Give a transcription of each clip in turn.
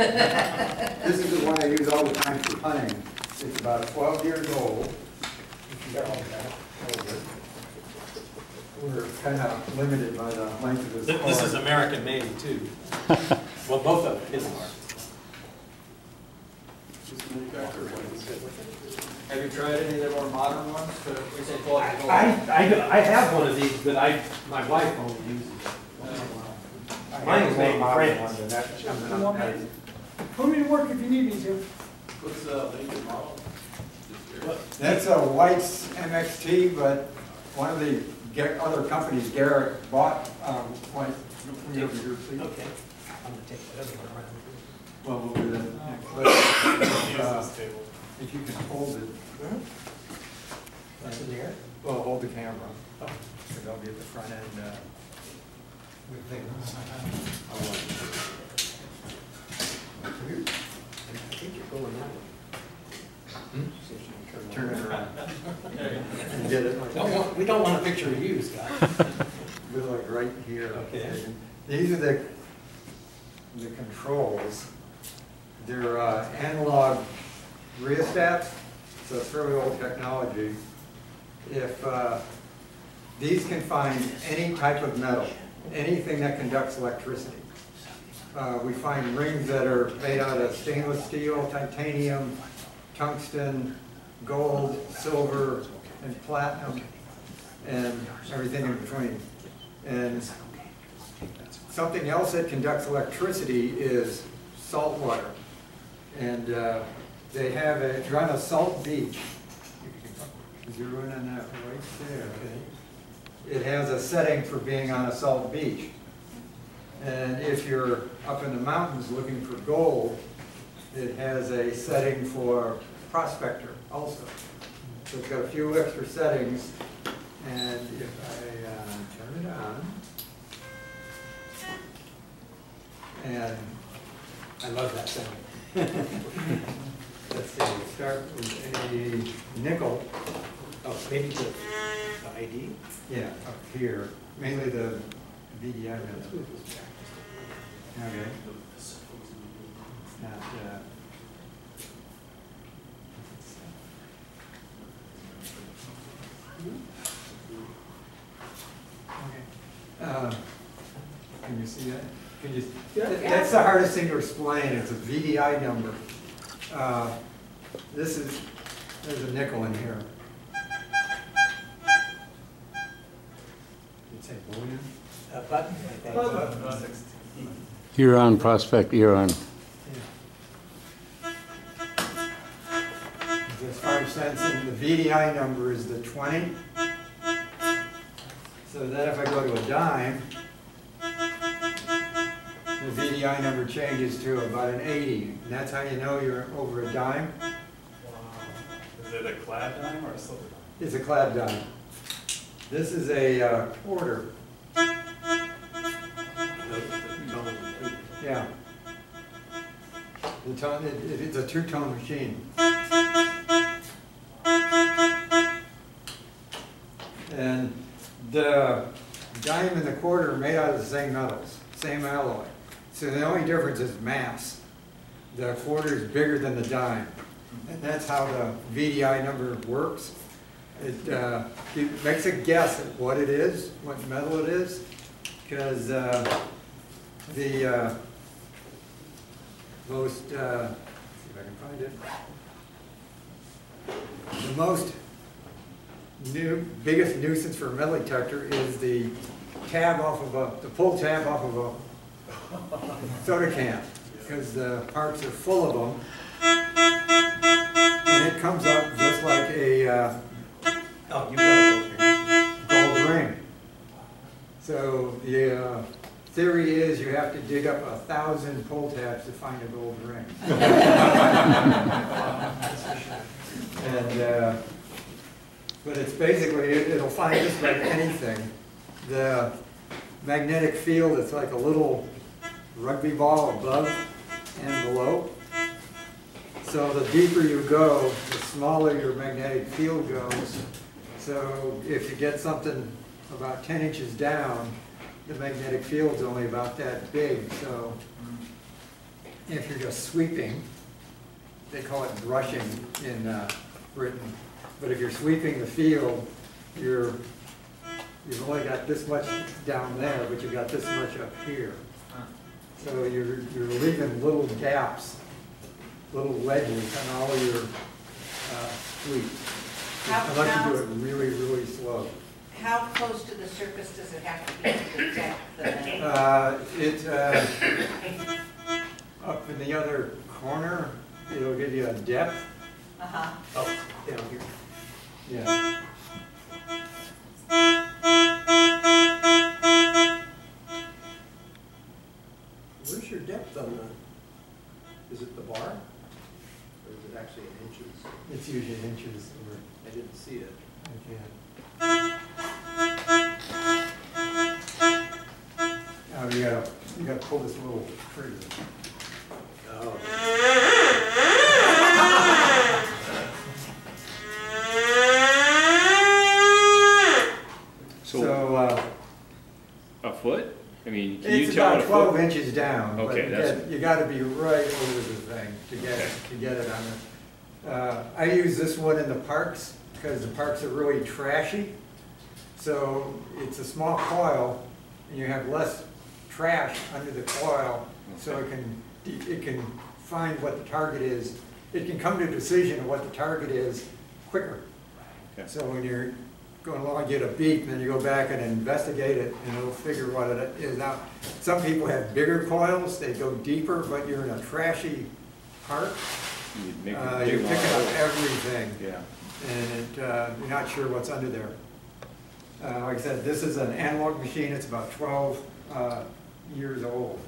This is the one I use all the time for hunting. It's about 12 years old. We're kind of limited by the length of this cord. This is American made too. Well, both of them are. Have you tried any of the more modern ones? I have one of these, but my wife only uses it. Mine is made in France. Put me to work if you need me to. What's the Lincoln model? That's a White's MXT, but one of the other companies, Garrett, bought White. Can you over here, please? Okay. I'm going to take that other one around. Well, we'll do that next. If you can hold it. That's in there? Well, hold the camera. Oh. So they'll be at the front end. I think you're going that way. Turn it around. Get it? We don't want a picture of you, Scott. We're like right here. Okay. These are the controls. They're analog rheostats, so it's fairly old technology. If these can find any type of metal, anything that conducts electricity. We find rings that are made out of stainless steel, titanium, tungsten, gold, silver, and platinum, and everything in between. And something else that conducts electricity is salt water. And they have you're on a salt beach. Zero in on that right there. Okay. It has a setting for being on a salt beach. And if you're up in the mountains looking for gold, it has a setting for prospector also. So it's got a few extra settings. And if I turn it on, and I love that sound. let's see, we'll start with a nickel. Oh, maybe the ID? Yeah, up here, mainly the VDI. Okay. It's not, can you see that? Can you? That's the hardest thing to explain. It's a VDI number. There's a nickel in here. You'd say bullion? Button. Huron, Prospect, Huron. There's 5 cents, and the VDI number is the 20. So then if I go to a dime, the VDI number changes to about an 80. And that's how you know you're over a dime. Wow. Is it a clad dime or a silver dime? It's a clad dime. This is a quarter. Yeah. The tone, it's a two-tone machine. And the dime and the quarter are made out of the same metals, same alloy. So the only difference is mass. The quarter is bigger than the dime. And that's how the VDI number works. It makes a guess at what it is, what metal it is, because the most, see if I can find it, the most biggest nuisance for a metal detector is the tab off of the pull tab off of a soda can, because the parts are full of them, and it comes up just like a gold ring. So the theory is you have to dig up 1,000 pull tabs to find a gold ring. And but it's basically, it'll find just about anything. The magnetic field is like a little rugby ball above and below. So the deeper you go, the smaller your magnetic field goes. So if you get something about 10 inches down, the magnetic field's only about that big. So if you're just sweeping, they call it brushing in Britain, but if you're sweeping the field, you've only got this much down there, but you've got this much up here. So you're leaving little gaps, little wedges on all your sweeps. Unless you do it really, really slow. How close to the surface does it have to be to detect the metal? Up in the other corner, it'll give you a depth. Uh-huh. Oh, down here. Yeah. Where's your depth on the, is it the bar? Or is it actually in inches? It's usually inches or, I didn't see it. oh, you gotta pull this little trigger. Oh. So, A foot? I mean, can you it's tell about what a 12 foot? inches down, but Okay, you gotta be right over the thing to get it on it. I use this one in the parks because the parks are really trashy. So it's a small coil and you have less trash under the coil, so it can find what the target is. It can come to a decision of what the target is quicker. Okay. So when you're going along, get a beep, and then you go back and investigate it, and it'll figure what it is. Now, some people have bigger coils, they go deeper, but you're in a trashy park, You'd make you're a big picking up one. everything, Yeah. and you're not sure what's under there. Like I said, this is an analog machine, it's about 12 years old.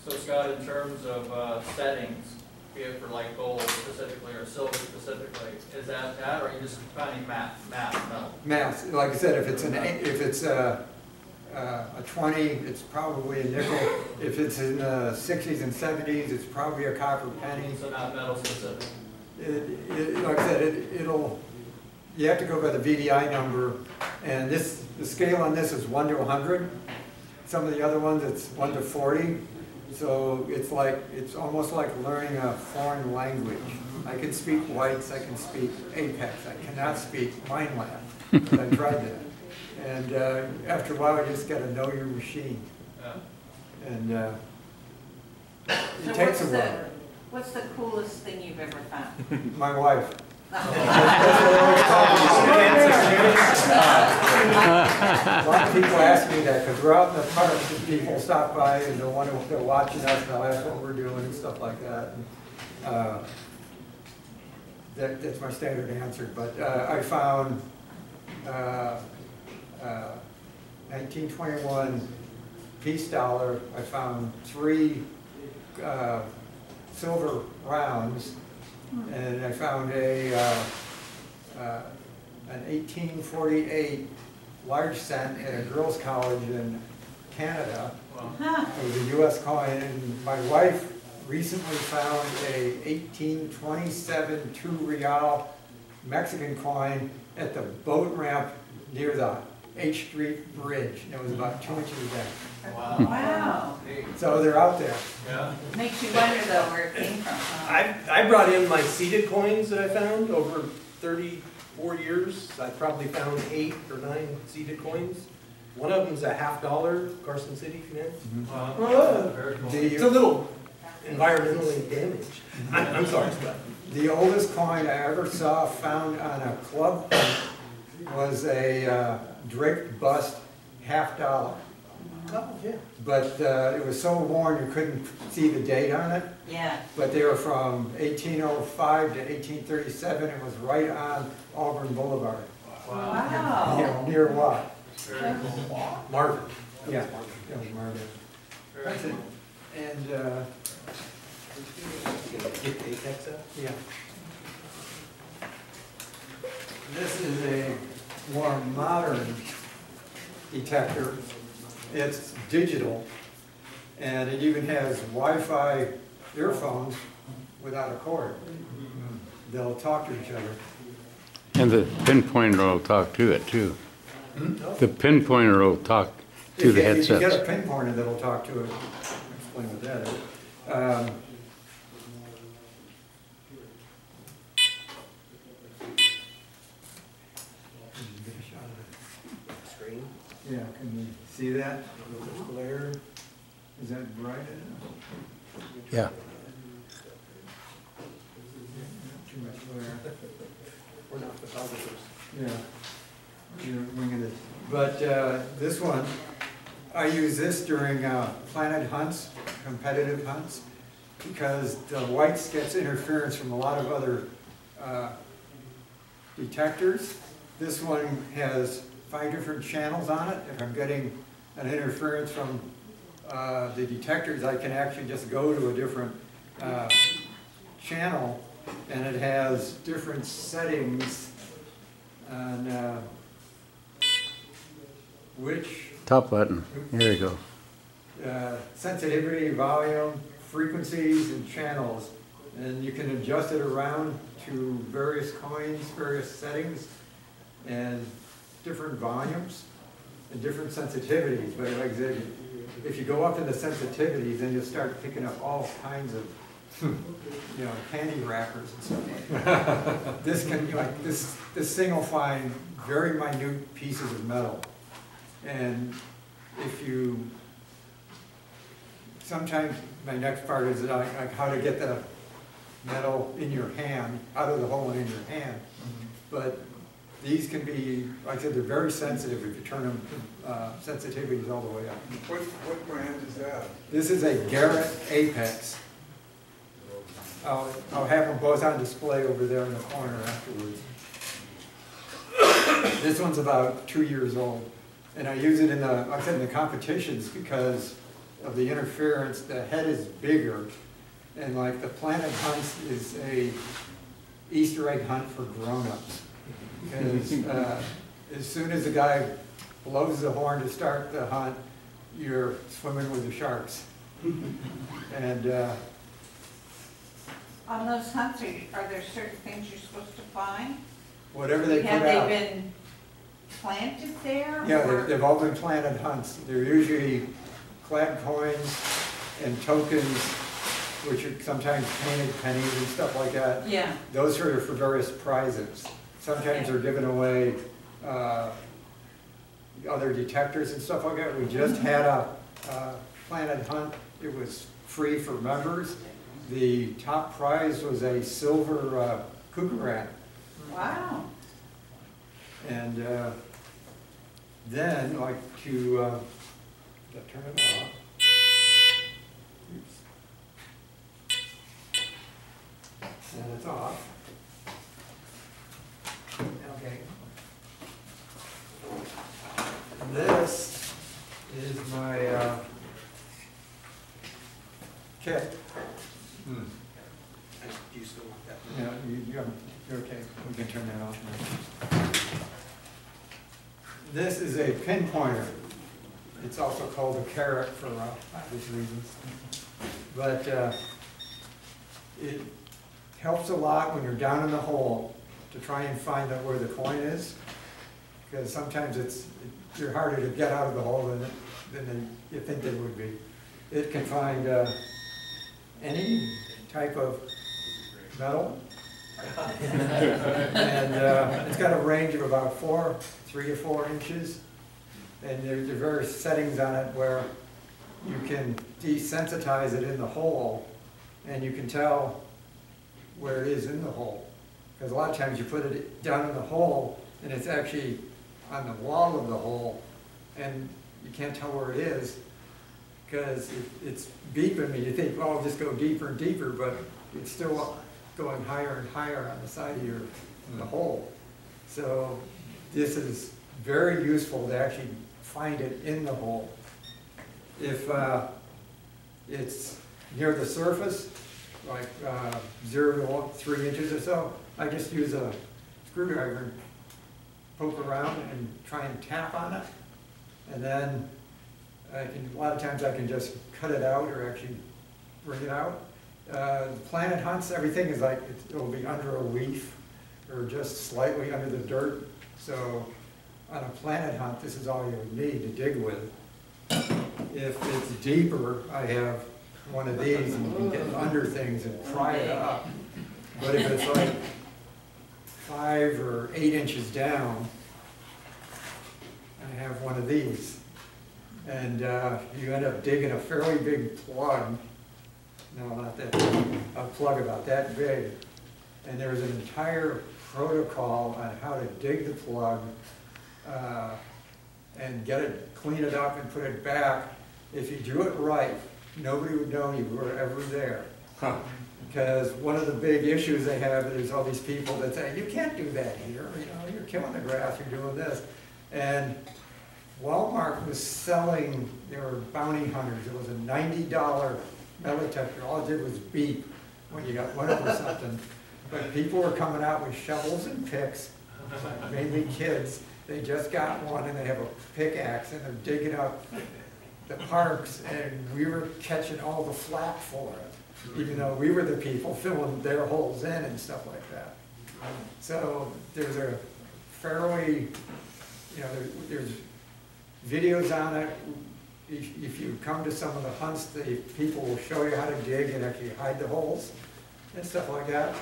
So Scott, in terms of settings, be it for like gold specifically or silver specifically, is that, or are you just finding mass metal? Mass, like I said, if it's a 20, it's probably a nickel. If it's in the 60s and 70s, it's probably a copper penny. So not metal specific? Like I said, you have to go by the VDI number, and the scale on this is 1 to 100. Some of the other ones, it's 1 to 40. So it's almost like learning a foreign language. I can speak whites, I can speak apex, I cannot speak Mindlab, but I tried that. And after a while, you just got to know your machine. Yeah. And So it takes a while. what's the coolest thing you've ever found? My wife. A lot of people ask me that because we're out in the park and people stop by and they're watching us and they'll ask what we're doing and stuff like that. And, that's my standard answer. But I found 1921 peace dollar. I found 3 silver rounds. And I found an 1848 large cent at a girls' college in Canada. Huh. It was a U.S. coin, and my wife recently found a 1827 2 real Mexican coin at the boat ramp near the H Street Bridge. And it was about 2 inches back. Wow. So they're out there. Yeah. Makes you wonder though where it came from, huh? I brought in my seeded coins that I found over 34 years. I probably found 8 or 9 seeded coins. One of them's a $50, Carson City, if you know. Very cool. It's a little environmentally damaged. I'm sorry, Scott. The oldest coin I ever saw found on a club was a draped bust $50. Oh, yeah. But it was so worn you couldn't see the date on it. Yeah. But they were from 1805 to 1837. It was right on Auburn Boulevard. Wow. Near what? Very cool. Marvin. Yeah, it was Marvin. Very cool. And, Get the apex out? yeah. This is a more modern detector. It's digital, and it even has Wi-Fi earphones without a cord. They'll talk to each other. And the pinpointer will talk to it too. The pinpointer will talk to the If you get a headsets. pinpointer that'll talk to it, I'll explain what that is. Um, Screen, Yeah, can you see that? there's glare. Is that bright enough? Yeah. Too much glare. We're not photographers. Yeah, you're winging it. But this one, I use this during planted hunts, competitive hunts, because the whites gets interference from a lot of other detectors. This one has 5 different channels on it. If I'm getting an interference from the detectors, I can actually just go to a different channel, and it has different settings on which Top button. Here you go. sensitivity, volume, frequencies, and channels. And you can adjust it around to various coins, various settings, and different volumes, and different sensitivities. But like I said, if you go up in the sensitivities, then you'll start picking up all kinds of, you know, candy wrappers and stuff like that. This can, like, this thing will find very minute pieces of metal. And if you, sometimes my next part is like how to get the metal in your hand, out of the hole and in your hand. But these can be, like I said, they're very sensitive if you turn them, sensitivities all the way up. What brand is that? This is a Garrett Apex. I'll have them both on display over there in the corner afterwards. This one's about 2 years old. And I use it in the, like I said, in the competitions because of the interference. The head is bigger. And like the planted hunts is a Easter egg hunt for grown-ups. Because as soon as the guy blows the horn to start the hunt, you're swimming with the sharks. And On those hunts, are there certain things you're supposed to find? whatever they put out. Have they been planted there? Yeah, or- they've all been planted hunts. They're usually clad coins and tokens, which are sometimes painted pennies and stuff like that. Yeah, Those are for various prizes. Sometimes they're giving away other detectors and stuff like that. We just had a planted hunt. It was free for members. The top prize was a silver cougar rat. wow. And then, like to turn it off. Oops. And it's off. Okay. This is my kit. Do you still want that? Yeah, you're okay. We can turn that off now. This is a pinpointer. It's also called a carrot for obvious reasons. But it helps a lot when you're down in the hole to try and find out where the coin is. Because sometimes you're harder to get out of the hole than you think they would be. It can find any type of metal. And it's got a range of about 3 to 4 inches. And there are various settings on it where you can desensitize it in the hole, and you can tell where it is in the hole. Because a lot of times you put it down in the hole, and it's actually on the wall of the hole, and you can't tell where it is, because it's beeping me. You think, oh, I'll just go deeper and deeper, but it's still going higher and higher on the side of the hole. So this is very useful to actually find it in the hole. If it's near the surface, like 0 to 3 inches or so, I just use a screwdriver and poke around and try and tap on it. And then a lot of times I can just cut it out or actually bring it out. Planted hunts, everything is like, it'll be under a leaf or just slightly under the dirt. So on a planted hunt, this is all you would need to dig with. If it's deeper, I have one of these and you can get under things and pry it up. But if it's like 5 or 8 inches down, I have one of these. And you end up digging a fairly big plug. No, not that big, a plug about that big. And there's an entire protocol on how to dig the plug and get it, clean it up and put it back. If you do it right, nobody would know you were ever there. Because one of the big issues they have is all these people that say, you can't do that here, you know, you're killing the grass, you're doing this. And Walmart was selling, they were bounty hunters, it was a $90 metal detector, all it did was beep when you got went over something. But people were coming out with shovels and picks, mainly kids. They just got one and they have a pickaxe and they're digging up the parks, and we were catching all the flack for it, even though we were the people filling their holes in and stuff like that. So there's a fairly, you know, there's videos on it. If you come to some of the hunts, the people will show you how to dig and actually hide the holes and stuff like that.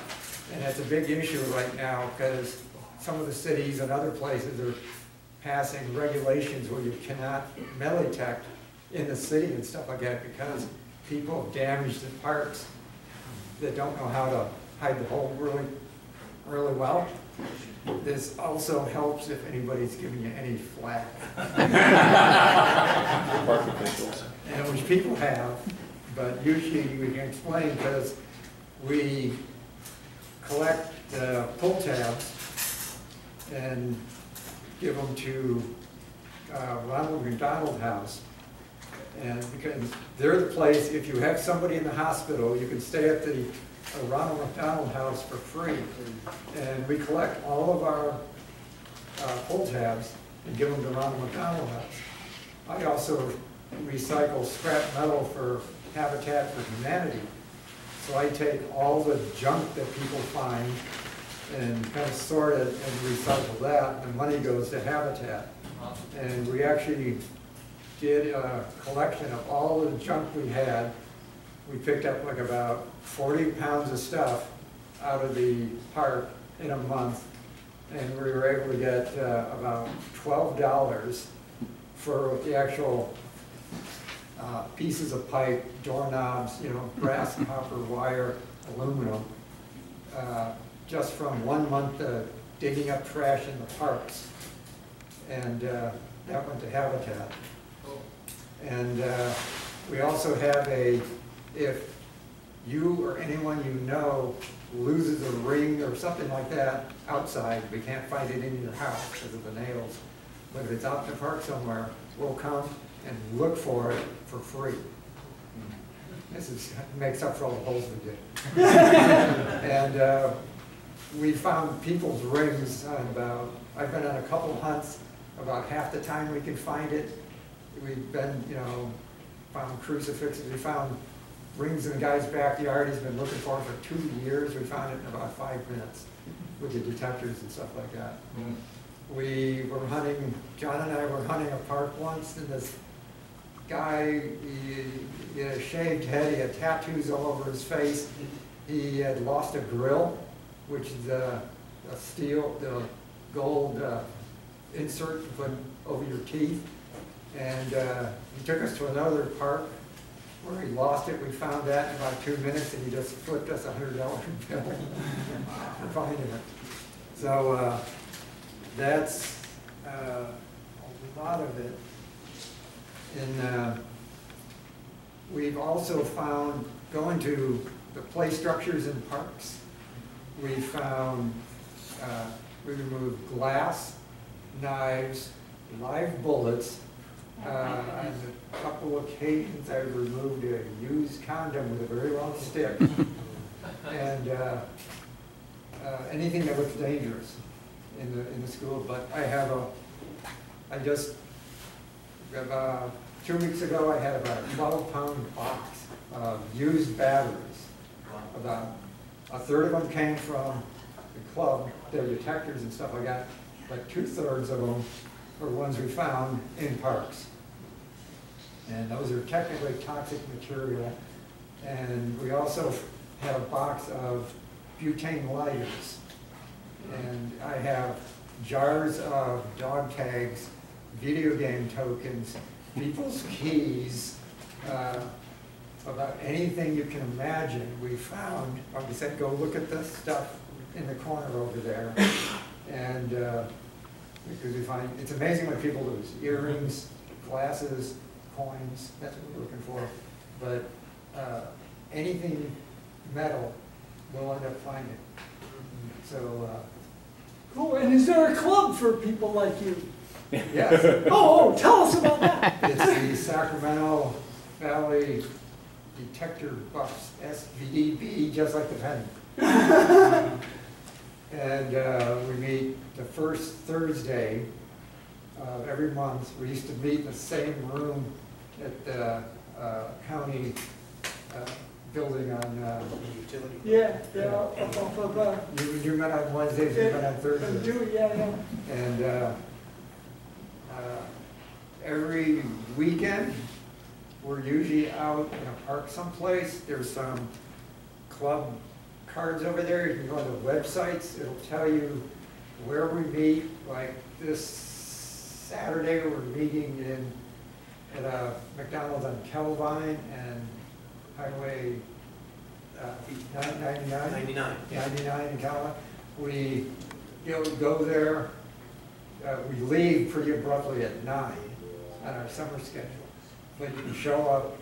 And that's a big issue right now because some of the cities and other places are passing regulations where you cannot metal detect in the city and stuff like that because people have damaged the parks that don't know how to hide the hole really, really well. This also helps if anybody's giving you any flack. Park officials. And which people have, but usually we can explain because we collect pull tabs and give them to Ronald McDonald House. And because they're the place, if you have somebody in the hospital, you can stay at the Ronald McDonald House for free. And we collect all of our pull tabs and give them to Ronald McDonald House. I also recycle scrap metal for Habitat for Humanity. So I take all the junk that people find and kind of sort it and recycle that. The money goes to Habitat. And we actually did a collection of all the junk we had. We picked up like about 40 pounds of stuff out of the park in a month. And we were able to get about $12 for the actual pieces of pipe, doorknobs, you know, brass, copper, wire, aluminum, just from 1 month of digging up trash in the parks. And that went to Habitat. And we also have if you or anyone you know loses a ring or something like that outside, we can't find it in your house because of the nails, but if it's out in the park somewhere, we'll come and look for it for free. This makes up for all the holes we did. And we found people's rings on about, I've been on a couple hunts, about half the time we can find it. We've been, you know, found crucifixes, we found rings in the guy's backyard he's been looking for 2 years. We found it in about 5 minutes with the detectors and stuff like that. We were hunting, John and I were hunting a park once, and this guy, he had a shaved head, he had tattoos all over his face. He had lost a grill, which is the gold insert you put over your teeth. And he took us to another park where he lost it. We found that in about 2 minutes, and he just flipped us a $100 bill for finding it. So that's a lot of it. And we've also found, going to the play structures in parks, we found, we removed glass, knives, live bullets. On a couple occasions, I removed a used condom with a very long stick, and anything that looks dangerous in the school. But about 2 weeks ago, I had about a 12-pound box of used batteries. About a third of them came from the club, their detectors and stuff like that, but 2/3 of them are ones we found in parks. And those are technically toxic material, And we also had a box of butane lighters. And I have jars of dog tags, video game tokens, people's keys, about anything you can imagine. We found, like we said, go look at this stuff in the corner over there. And because we find, it's amazing what people lose. Earrings, glasses, coins, that's what we're looking for. But anything metal, we'll end up finding. So, Cool, and is there a club for people like you? yes, Oh, tell us about that. it's the Sacramento Valley Detector Buffs, SVDB, just like the pen. And we meet the first Thursday of every month. We used to meet in the same room at the county building on, Utility. Yeah, off of, you met on Wednesdays, you met on Thursdays. do, yeah. And every weekend, we're usually out in a park someplace. There's some club cards over there. You can go on the websites. It'll tell you where we meet. Like this Saturday, we're meeting at a McDonald's on Kelvine and Highway 99. 99. 99 in Kelvine. We go there. We leave pretty abruptly at 9 on our summer schedule. But you can show up,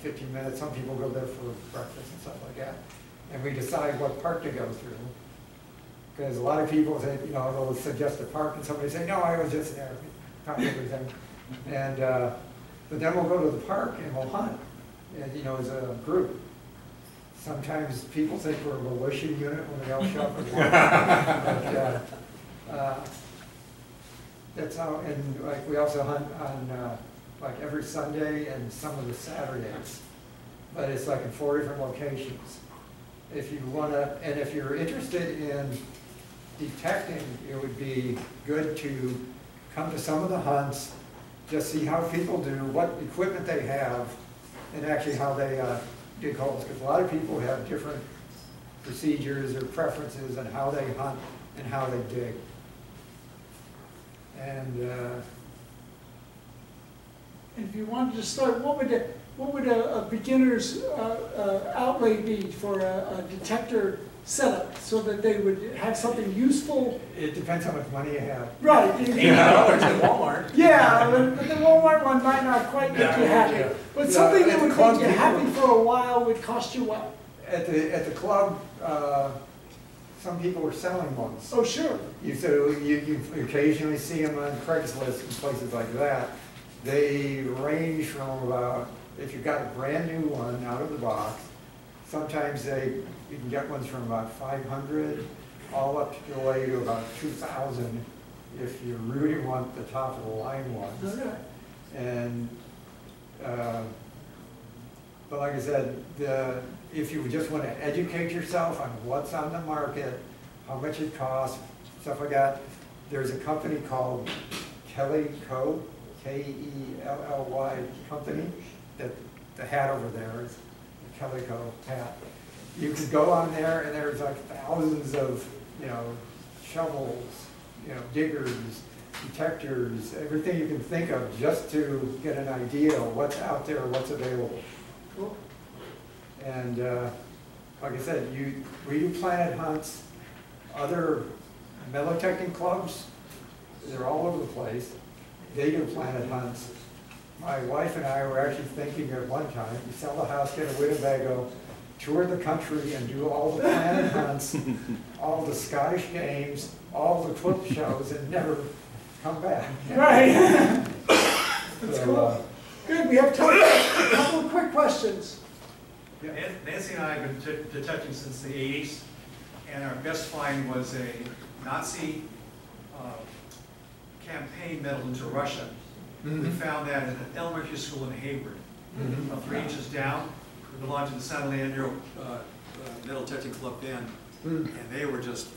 15 minutes. Some people go there for breakfast and stuff like that. And we decide what park to go through. Because a lot of people say, they'll suggest a park and somebody say, no, I was just there, found everything. And, but then we'll go to the park and we'll hunt, and, as a group. Sometimes people think we're a militia unit when they all show up at once. But, that's how, and like we also hunt on like every Sunday and some of the Saturdays. But it's like in 4 different locations. If you want to, and if you're interested in detecting, it would be good to come to some of the hunts, just see how people do, what equipment they have, and actually how they dig holes. Because a lot of people have different procedures or preferences on how they hunt and how they dig. And If you wanted to start, what would a beginner's outlay be for a detector setup, so that they would have something useful? it depends how much money you have. Right. $80 at Walmart. Yeah, but the Walmart one might not quite make you happy. But something that would make you happy for a while would cost you what? At the club, some people were selling ones. Oh, sure. You occasionally see them on Craigslist and places like that. They range from about, if you've got a brand new one out of the box, sometimes you can get ones from about 500 all up to the way to about 2,000 if you really want the top of the line ones. Okay. And but like I said, if you just want to educate yourself on what's on the market, how much it costs, stuff like that, there's a company called Kelly Co. K-E-L-L-Y company, that the hat over there is the Kelly Co. hat. You could go on there and there's like thousands of, shovels, diggers, detectors, everything you can think of just to get an idea of what's out there, what's available. Cool. And like I said, we do planet hunts, other metal detecting clubs, they're all over the place. They do planet hunts. My wife and I were actually thinking at one time, we sell the house, get a Winnebago, tour the country and do all the planet hunts, all the Scottish games, all the clip shows, and never come back. Right. That's cool. Good, we have time for a couple of quick questions. Nancy and I have been detecting since the 80s, and our best find was a Nazi campaign medal into Russia. We found that at an elementary school in Hayward, about 3 inches down. We belonged to the San Leandro Metal Detecting Club then, and they were just,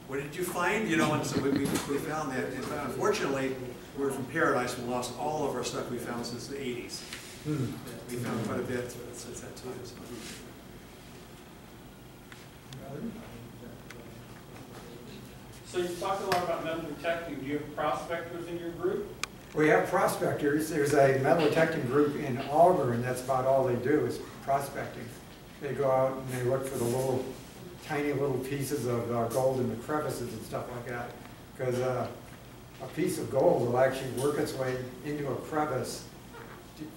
what did you find? And so we found that. And unfortunately, we're from Paradise. We lost all of our stuff we found since the 80s. We found quite a bit since that time. So. So you talked a lot about metal detecting. Do you have prospectors in your group? We have prospectors. There's a metal detecting group in Auburn, and that's about all they do is prospecting. They go out and they look for the little, tiny little pieces of gold in the crevices and stuff like that. Because a piece of gold will actually work its way into a crevice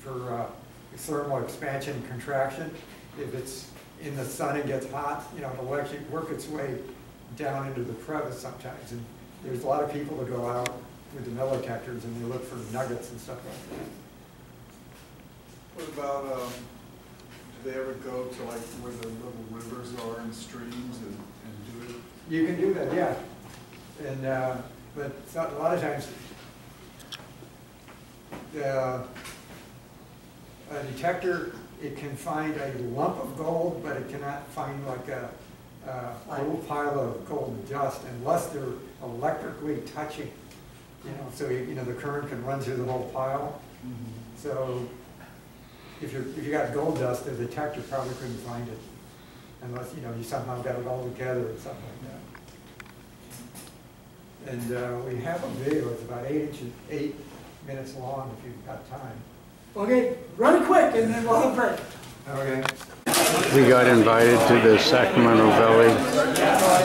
for thermal expansion and contraction. If it's in the sun and gets hot, you know, it'll actually work its way down into the crevice sometimes. And there's a lot of people that go out with the metal detectors and they look for nuggets and stuff like that. What about, do they ever go to like where the little rivers are and streams and do it? You can do that, yeah. And, but a lot of times, a detector, it can find a lump of gold, but it cannot find like a little pile of gold dust unless they're electrically touching. You know, so you know the current can run through the whole pile. So if you got gold dust, the detector probably couldn't find it unless you know you somehow got it all together or something like that. And we have a video. It's about 8 minutes long if you've got time. Okay, run it quick and then we'll have a break. Okay. We got invited to the Sacramento Valley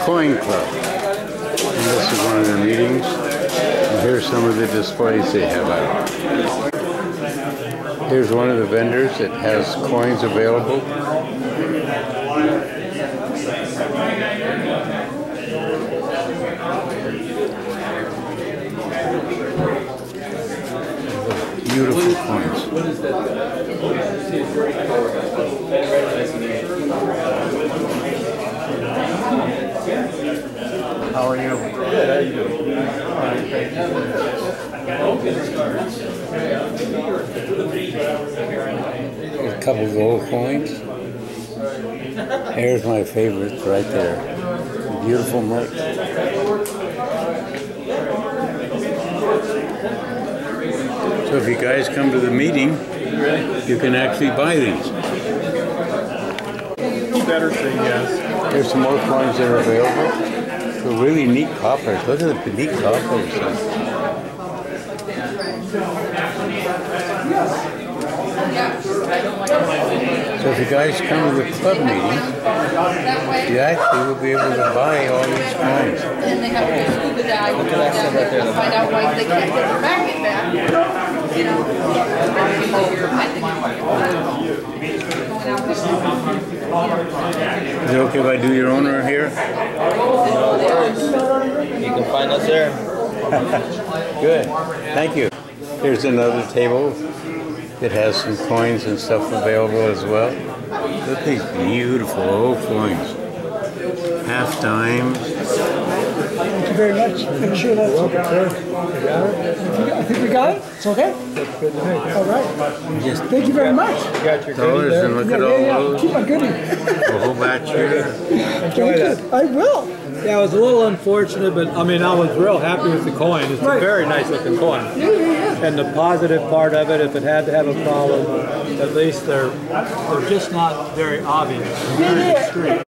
Coin Club. And this is one of their meetings. And here's some of the displays they have out. Here's one of the vendors that has coins available. Beautiful coins. How are you? Good, how are you doing? All right, thank you. A couple gold coins. Here's my favorites right there. Beautiful mix. So if you guys come to the meeting, you can actually buy these. You better say yes. There's some more coins that are available. They're really neat coppers. Look at the neat coppers. So if you guys come to the club meeting, you actually will be able to buy all these coins. And they have to do scuba dive to find out why they can't get their magnet back. You know, Is it okay if I do your owner here? You can find us there. Good. Thank you. Here's another table that has some coins and stuff available as well. Look at these beautiful old coins. Half dime. Thank you very much. I'm sure that's I think we got it. It's okay? That's good to me. All right. Just Thank you very much. You got your dollars and look at all those. Keep my goodie. A whole batch here. Enjoy that. I will. Yeah, it was a little unfortunate, but I mean, I was real happy with the coin. It's a very nice looking coin. And the positive part of it, if it had to have a problem, at least they're just not very obvious. They're very extreme.